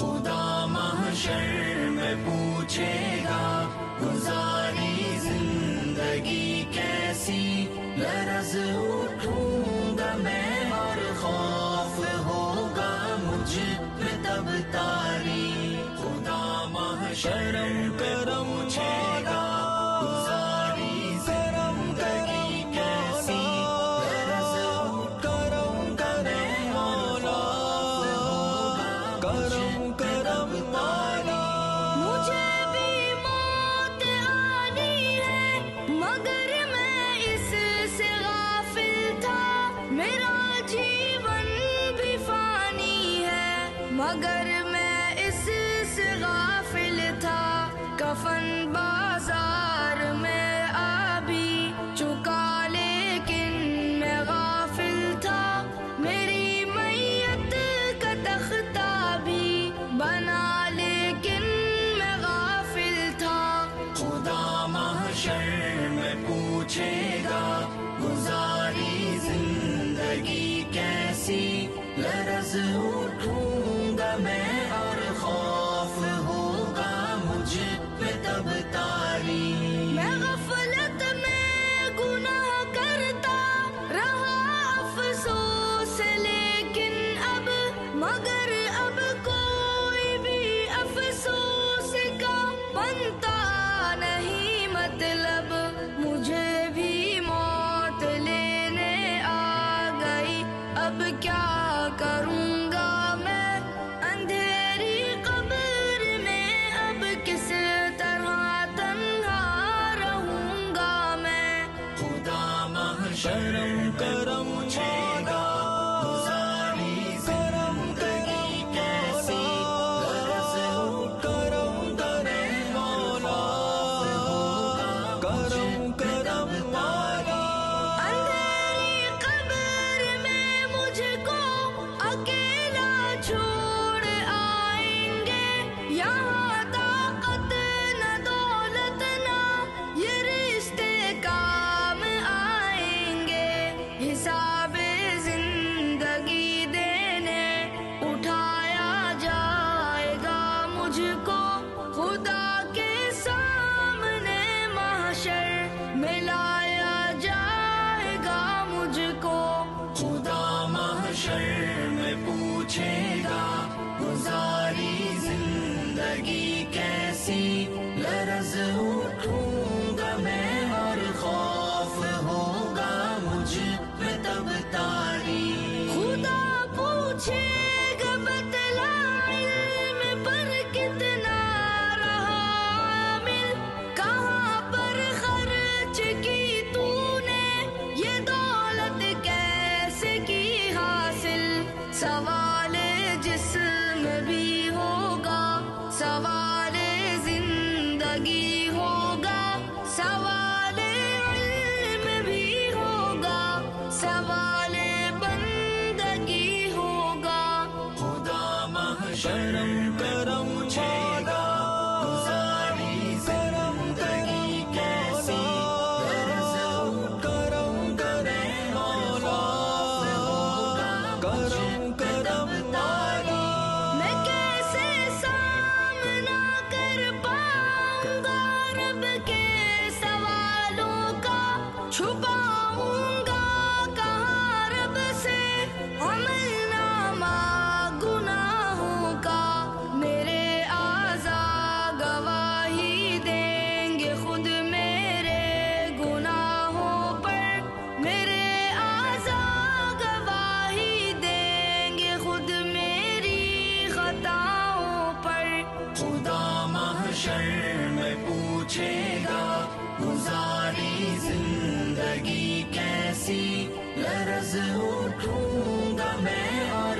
خدا محشر میں پوچھے گا گزاری زندگی کیسی، لرز اٹھوں گا میں اور خوف ہوگا مجھ پہ تب تاری، خدا محشر میں پوچھے گا گزاری زندگی کیسی، لرز اٹھوں گا میں اور خوف ہوگا مجھ پہ تب تاری۔ مجھے بھی موت آنی ہے مگر میں اس سے غافل تھا، میرا جیون بھی فانی ہے مگر میں اس سے غافل تھا، کفن بازار میں آ بھی چکا لیکن میں غافل تھا، میری میت کا تختہ بھی بنا لیکن میں غافل تھا، خدا محشر میں پوچھے گا گزاری زندگی کیسی، لرز اٹھوں گا میں اور خوف ہوگا مجھ پہ تب تاری۔ میں غفلت میں گناہ کرتا رہا افسوس لیکن اب، مگر اب کوئی بھی افسوس کا بنتا نہیں مطلب، مجھے بھی موت لینے آ گئی، اب کیا کروں گا میں اندھیری قبر میں، اب کس طرح تنہا رہوں گا میں، خدا محشر کرم پوچھے گا گزاری زندگی کیسی، لرز اٹھوں گا میں اور خوف ہوگا مجھ پہ تب تاری۔ اندھیری قبر میں مجھ کو اکیلا چھوڑ آئیں گے، یہاں طاقت نہ دولت نہ یہ رشتے کام آئیں گے، حساب زندگی دینے اٹھایا جائے گا مجھ کو، خدا کے سامنے محشر میں لایا جائے گا مجھ کو، خدا محشر میں پوچھے گا گزاری زندگی کیسی، لرز اٹھوں گا میں اور خوف ہوگا مجھ پہ تب تاری۔ خدا پوچھے گا بتلا علم پر کتنا رہا عامل، کہاں پر خرچ کی تو نے یہ دولت کیسے کی حاصل، سوال جسم بھی ہوگا، سوال زندگی ہوگا، سوال علم بھی ہوگا، سوال بندگی ہوگا، خدا محشر کرم پوچھے گا گزاری زندگی کیسی، لرز اٹھوں گا میں اور خوف ہوگا مجھ پہ تب تاری۔ میں کیسے سامنا کر پاؤں گا رب کے سوالوں کا، چھپاؤں گا کہاں رب سے عمل نامہ گناہوں کا، میرے اعضاء گواہی دیں گے خود میرے گناہوں پر، میرے اعضاء گواہی دیں گے خود میری خطاؤں پر، خدا محشر میں پوچھے گا گزاری زندگی کیسی، لرز اٹھوں گا میں اور